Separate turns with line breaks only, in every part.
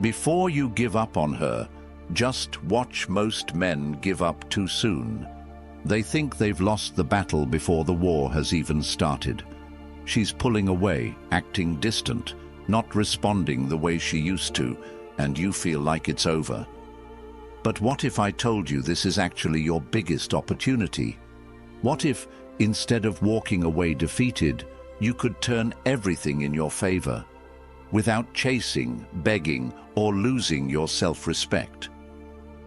Before you give up on her, just watch. Most men give up too soon. They think they've lost the battle before the war has even started. She's pulling away, acting distant, not responding the way she used to, and you feel like it's over. But what if I told you this is actually your biggest opportunity? What if, instead of walking away defeated, you could turn everything in your favor, without chasing, begging, or losing your self-respect?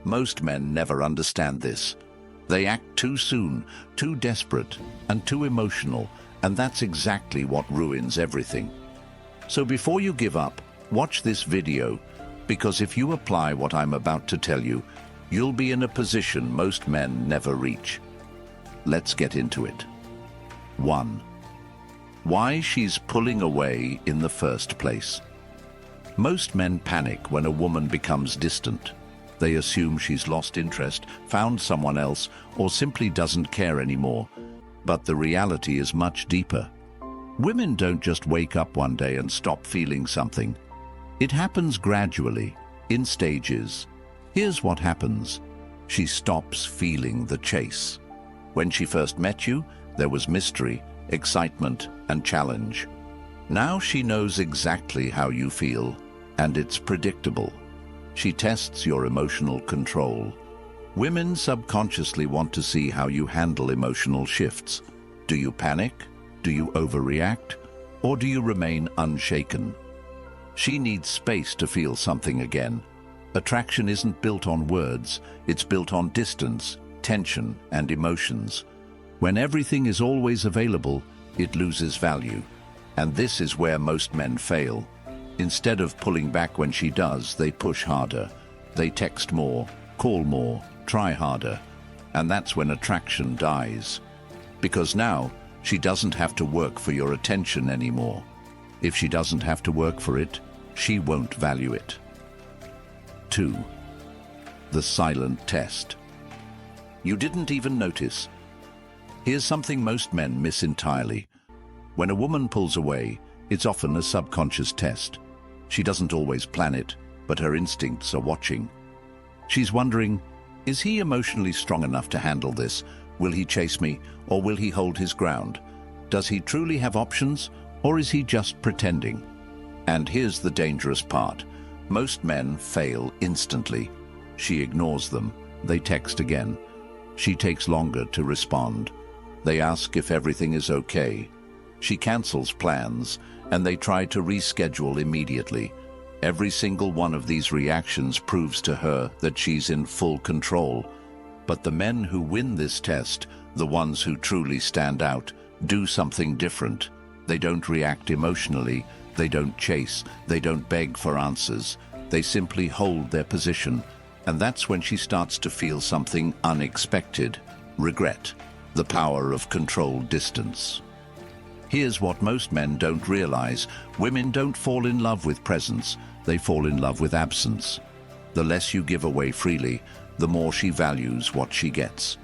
Most men never understand this. They act too soon, too desperate, and too emotional, and that's exactly what ruins everything. So before you give up, watch this video, because if you apply what I'm about to tell you, you'll be in a position most men never reach. Let's get into it. 1. Why she's pulling away in the first place. Most men panic when a woman becomes distant. They assume she's lost interest, found someone else, or simply doesn't care anymore. But the reality is much deeper. Women don't just wake up one day and stop feeling something. It happens gradually, in stages. Here's what happens. She stops feeling the chase. When she first met you, there was mystery, excitement, and challenge. Now she knows exactly how you feel, and it's predictable. She tests your emotional control. Women subconsciously want to see how you handle emotional shifts. Do you panic? Do you overreact? Or do you remain unshaken? She needs space to feel something again. Attraction isn't built on words, it's built on distance, tension, and emotions. When everything is always available, it loses value. And this is where most men fail. Instead of pulling back when she does, they push harder. They text more, call more, try harder. And that's when attraction dies. Because now, she doesn't have to work for your attention anymore. If she doesn't have to work for it, she won't value it. 2. The silent test. You didn't even notice. Here's something most men miss entirely. When a woman pulls away, it's often a subconscious test. She doesn't always plan it, but her instincts are watching. She's wondering, is he emotionally strong enough to handle this? Will he chase me, or will he hold his ground? Does he truly have options, or is he just pretending? And here's the dangerous part. Most men fail instantly. She ignores them. They text again. She takes longer to respond. They ask if everything is okay. She cancels plans, and they try to reschedule immediately. Every single one of these reactions proves to her that she's in full control. But the men who win this test, the ones who truly stand out, do something different. They don't react emotionally, they don't chase, they don't beg for answers. They simply hold their position, and that's when she starts to feel something unexpected: regret, the power of controlled distance. Here's what most men don't realize. Women don't fall in love with presence, they fall in love with absence. The less you give away freely, the more she values what she gets.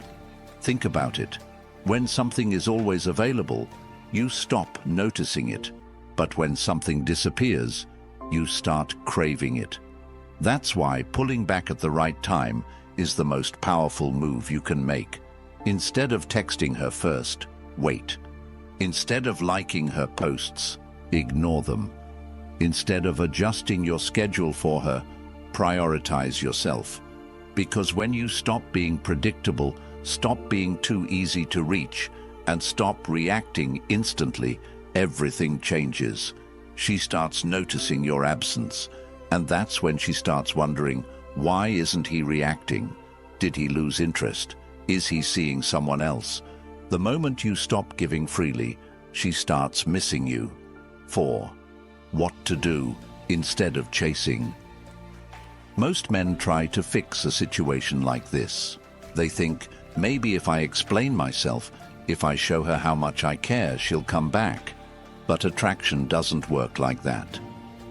Think about it. When something is always available, you stop noticing it. But when something disappears, you start craving it. That's why pulling back at the right time is the most powerful move you can make. Instead of texting her first, wait. Instead of liking her posts, ignore them. Instead of adjusting your schedule for her, prioritize yourself. Because when you stop being predictable, stop being too easy to reach, and stop reacting instantly, everything changes. She starts noticing your absence, and that's when she starts wondering, why isn't he reacting? Did he lose interest? Is he seeing someone else? The moment you stop giving freely, she starts missing you. 4. What to do instead of chasing. Most men try to fix a situation like this. They think, maybe if I explain myself, if I show her how much I care, she'll come back. But attraction doesn't work like that.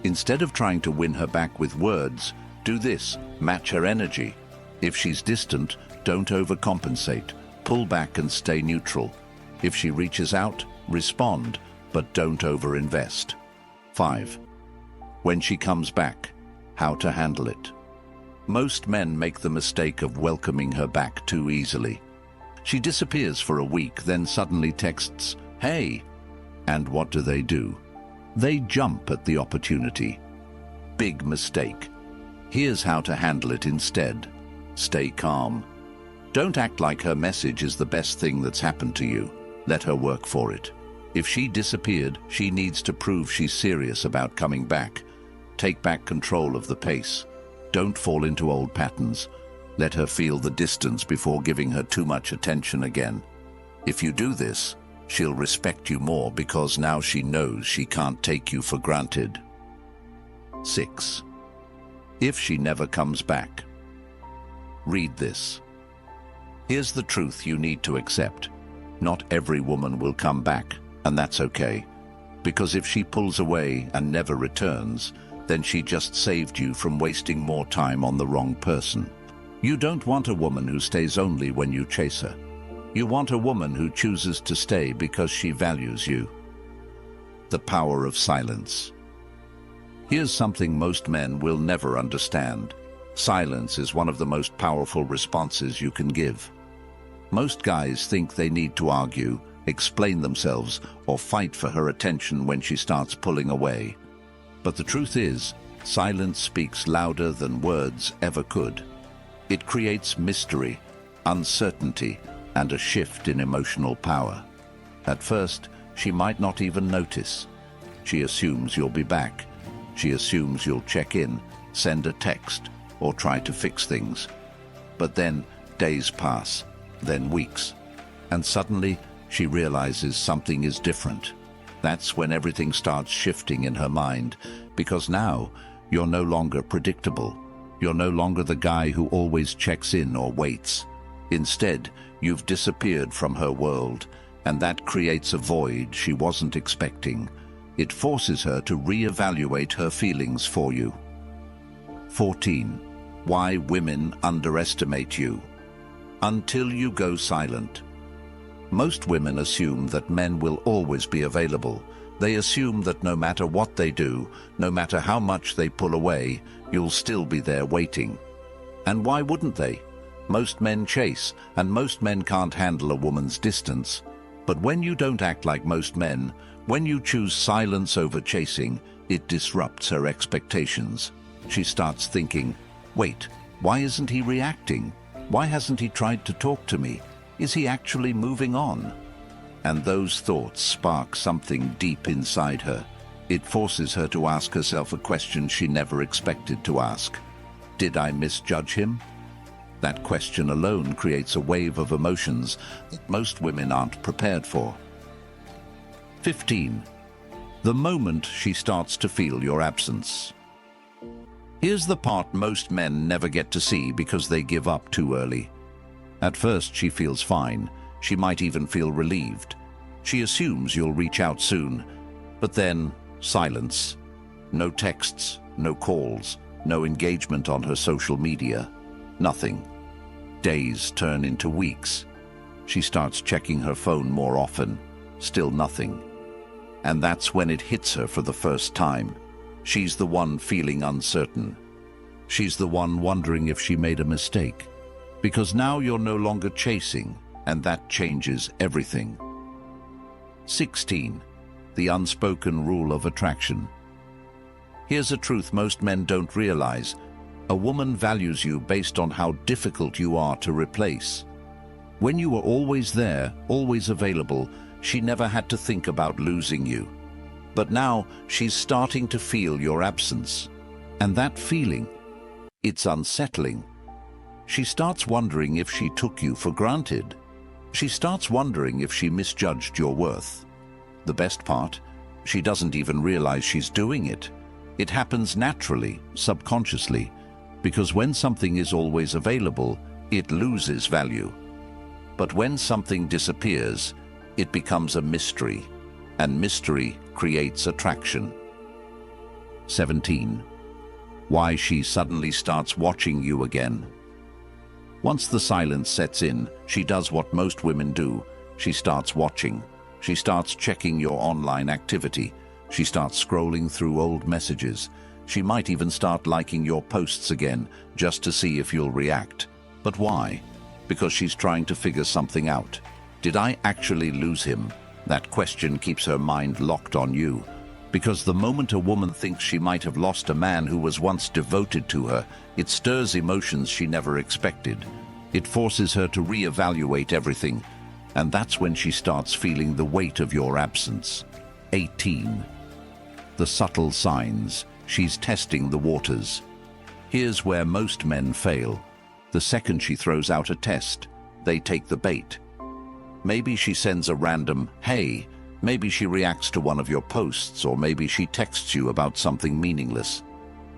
Instead of trying to win her back with words, do this: match her energy. If she's distant, don't overcompensate. Pull back and stay neutral. If she reaches out, respond, but don't overinvest. 5. When she comes back, how to handle it. Most men make the mistake of welcoming her back too easily. She disappears for a week, then suddenly texts, "Hey!" And what do? They jump at the opportunity. Big mistake. Here's how to handle it instead. Stay calm. Don't act like her message is the best thing that's happened to you. Let her work for it. If she disappeared, she needs to prove she's serious about coming back. Take back control of the pace. Don't fall into old patterns. Let her feel the distance before giving her too much attention again. If you do this, she'll respect you more because now she knows she can't take you for granted. 6. If she never comes back. Read this. Here's the truth you need to accept. Not every woman will come back, and that's okay. Because if she pulls away and never returns, then she just saved you from wasting more time on the wrong person. You don't want a woman who stays only when you chase her. You want a woman who chooses to stay because she values you. The power of silence. Here's something most men will never understand. Silence is one of the most powerful responses you can give. Most guys think they need to argue, explain themselves, or fight for her attention when she starts pulling away. But the truth is, silence speaks louder than words ever could. It creates mystery, uncertainty, and a shift in emotional power. At first, she might not even notice. She assumes you'll be back. She assumes you'll check in, send a text, or try to fix things. But then days pass, then weeks, and suddenly she realizes something is different. That's when everything starts shifting in her mind, because now you're no longer predictable. You're no longer the guy who always checks in or waits. Instead, you've disappeared from her world, and that creates a void she wasn't expecting. It forces her to reevaluate her feelings for you. 14. Why women underestimate you. Until you go silent. Most women assume that men will always be available. They assume that no matter what they do, no matter how much they pull away, you'll still be there waiting. And why wouldn't they? Most men chase, and most men can't handle a woman's distance. But when you don't act like most men, when you choose silence over chasing, it disrupts her expectations. She starts thinking, wait, why isn't he reacting? Why hasn't he tried to talk to me? Is he actually moving on? And those thoughts spark something deep inside her. It forces her to ask herself a question she never expected to ask. Did I misjudge him? That question alone creates a wave of emotions that most women aren't prepared for. 15. The moment she starts to feel your absence. Here's the part most men never get to see because they give up too early. At first, she feels fine. She might even feel relieved. She assumes you'll reach out soon. But then, silence. No texts, no calls, no engagement on her social media. Nothing. Days turn into weeks. She starts checking her phone more often. Still nothing. And that's when it hits her for the first time. She's the one feeling uncertain. She's the one wondering if she made a mistake. Because now you're no longer chasing, and that changes everything. 16. The unspoken rule of attraction. Here's a truth most men don't realize. A woman values you based on how difficult you are to replace. When you were always there, always available, she never had to think about losing you. But now she's starting to feel your absence. And that feeling, it's unsettling. She starts wondering if she took you for granted. She starts wondering if she misjudged your worth. The best part, she doesn't even realize she's doing it. It happens naturally, subconsciously, because when something is always available, it loses value. But when something disappears, it becomes a mystery, and mystery creates attraction. 17. Why she suddenly starts watching you again. Once the silence sets in, she does what most women do. She starts watching. She starts checking your online activity. She starts scrolling through old messages. She might even start liking your posts again, just to see if you'll react. But why? Because she's trying to figure something out. Did I actually lose him? That question keeps her mind locked on you. Because the moment a woman thinks she might have lost a man who was once devoted to her, it stirs emotions she never expected. It forces her to reevaluate everything, and that's when she starts feeling the weight of your absence. 18. The subtle signs. She's testing the waters. Here's where most men fail. The second she throws out a test, they take the bait. Maybe she sends a random, "Hey," maybe she reacts to one of your posts, or maybe she texts you about something meaningless.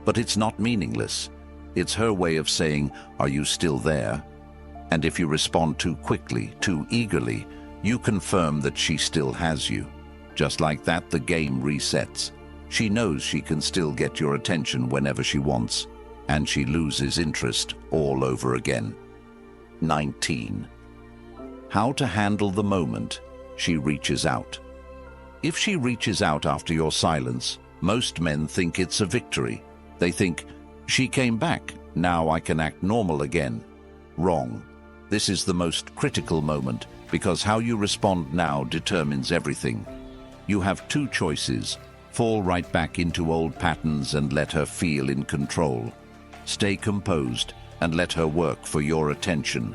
But it's not meaningless. It's her way of saying, "Are you still there?" And if you respond too quickly, too eagerly, you confirm that she still has you. Just like that, the game resets. She knows she can still get your attention whenever she wants, and she loses interest all over again. 19. How to handle the moment she reaches out. If she reaches out after your silence, most men think it's a victory. They think, "She came back, now I can act normal again." Wrong. This is the most critical moment, because how you respond now determines everything. You have two choices: fall right back into old patterns and let her feel in control. Stay composed and let her work for your attention.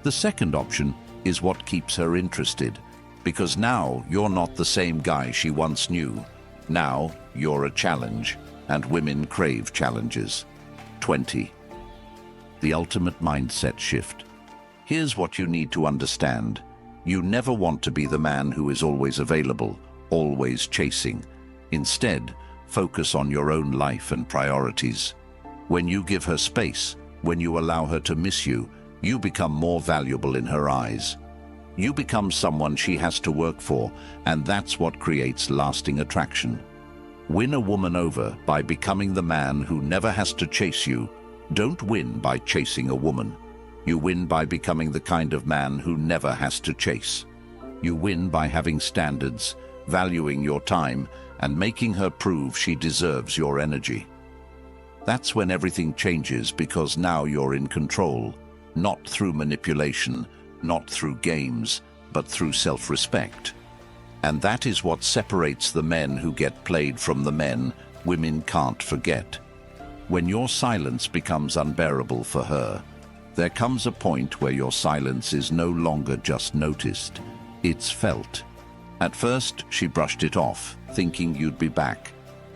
The second option is what keeps her interested, because now you're not the same guy she once knew. Now you're a challenge, and women crave challenges. 20. The ultimate mindset shift. Here's what you need to understand. You never want to be the man who is always available, always chasing. Instead, focus on your own life and priorities. When you give her space, when you allow her to miss you, you become more valuable in her eyes. You become someone she has to work for, and that's what creates lasting attraction. Win a woman over by becoming the man who never has to chase you. Don't win by chasing a woman. You win by becoming the kind of man who never has to chase. You win by having standards, valuing your time, and making her prove she deserves your energy. That's when everything changes, because now you're in control, not through manipulation, not through games, but through self-respect. And that is what separates the men who get played from the men women can't forget. When your silence becomes unbearable for her, there comes a point where your silence is no longer just noticed, it's felt. At first, she brushed it off, thinking you'd be back.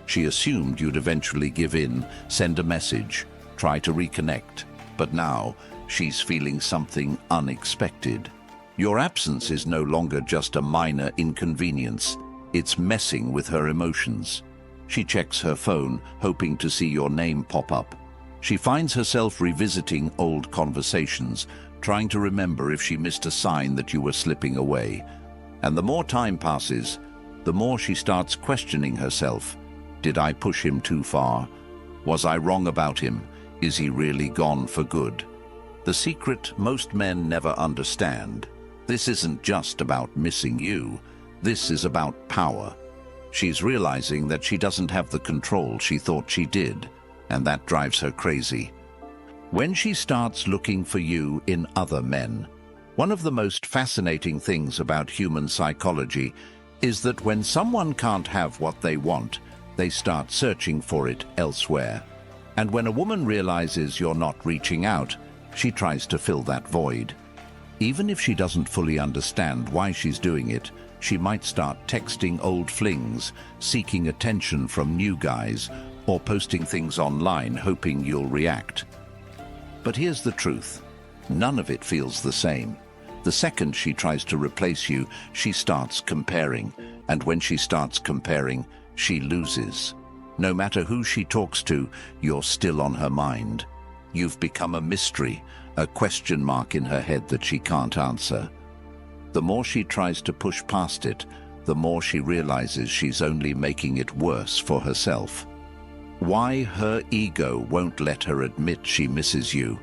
She assumed you'd eventually give in, send a message, try to reconnect. But now, she's feeling something unexpected. Your absence is no longer just a minor inconvenience. It's messing with her emotions. She checks her phone, hoping to see your name pop up. She finds herself revisiting old conversations, trying to remember if she missed a sign that you were slipping away. And the more time passes, the more she starts questioning herself. Did I push him too far? Was I wrong about him? Is he really gone for good? The secret most men never understand. This isn't just about missing you. This is about power. She's realizing that she doesn't have the control she thought she did, and that drives her crazy. When she starts looking for you in other men, one of the most fascinating things about human psychology is that when someone can't have what they want, they start searching for it elsewhere. And when a woman realizes you're not reaching out, she tries to fill that void. Even if she doesn't fully understand why she's doing it, she might start texting old flings, seeking attention from new guys, or posting things online hoping you'll react. But here's the truth. None of it feels the same. The second she tries to replace you, she starts comparing. And when she starts comparing, she loses. No matter who she talks to, you're still on her mind. You've become a mystery, a question mark in her head that she can't answer. The more she tries to push past it, the more she realizes she's only making it worse for herself. Why her ego won't let her admit she misses you.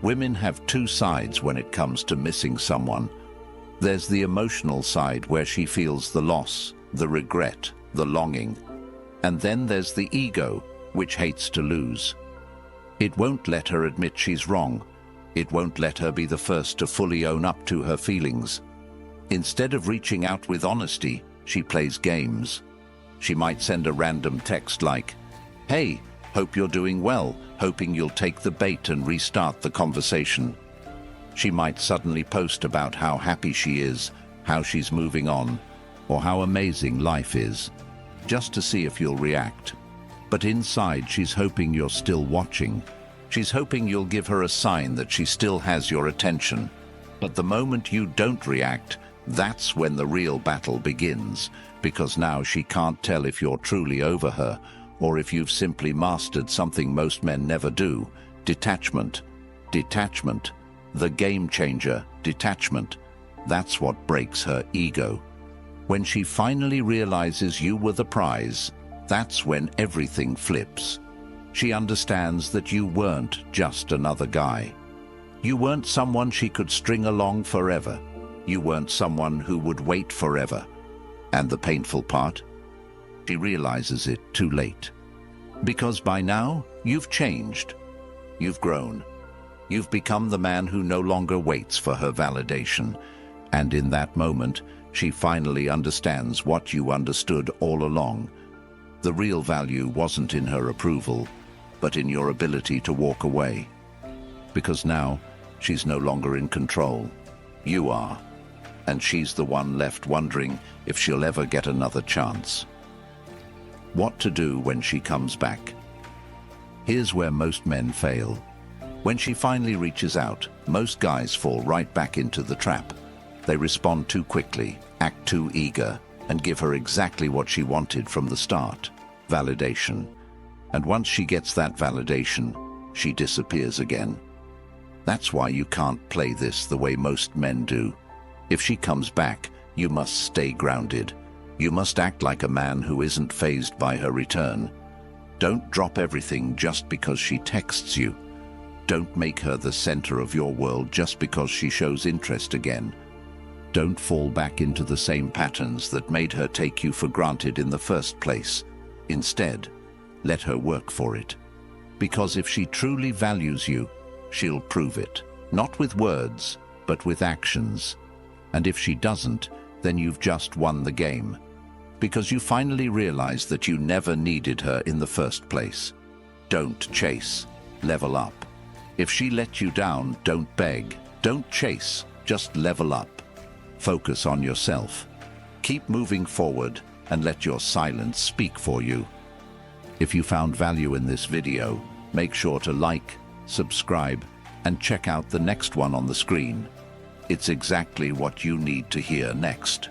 Women have two sides when it comes to missing someone. There's the emotional side where she feels the loss, the regret, the longing. And then there's the ego, which hates to lose. It won't let her admit she's wrong. It won't let her be the first to fully own up to her feelings. Instead of reaching out with honesty, she plays games. She might send a random text like, "Hey, hope you're doing well," hoping you'll take the bait and restart the conversation. She might suddenly post about how happy she is, how she's moving on, or how amazing life is, just to see if you'll react. But inside, she's hoping you're still watching. She's hoping you'll give her a sign that she still has your attention. But the moment you don't react, that's when the real battle begins, because now she can't tell if you're truly over her, or if you've simply mastered something most men never do: detachment. Detachment. The game changer, detachment. That's what breaks her ego. When she finally realizes you were the prize, that's when everything flips. She understands that you weren't just another guy. You weren't someone she could string along forever. You weren't someone who would wait forever. And the painful part? She realizes it too late. Because by now, you've changed. You've grown. You've become the man who no longer waits for her validation. And in that moment, she finally understands what you understood all along. The real value wasn't in her approval, but in your ability to walk away. Because now, she's no longer in control. You are. And she's the one left wondering if she'll ever get another chance. What to do when she comes back? Here's where most men fail. When she finally reaches out, most guys fall right back into the trap. They respond too quickly, act too eager, and give her exactly what she wanted from the start: validation. And once she gets that validation, she disappears again. That's why you can't play this the way most men do. If she comes back, you must stay grounded. You must act like a man who isn't fazed by her return. Don't drop everything just because she texts you. Don't make her the center of your world just because she shows interest again. Don't fall back into the same patterns that made her take you for granted in the first place. Instead, let her work for it. Because if she truly values you, she'll prove it. Not with words, but with actions. And if she doesn't, then you've just won the game. Because you finally realize that you never needed her in the first place. Don't chase. Level up. If she let you down, don't beg. Don't chase. Just level up. Focus on yourself. Keep moving forward and let your silence speak for you. If you found value in this video, make sure to like, subscribe, and check out the next one on the screen. It's exactly what you need to hear next.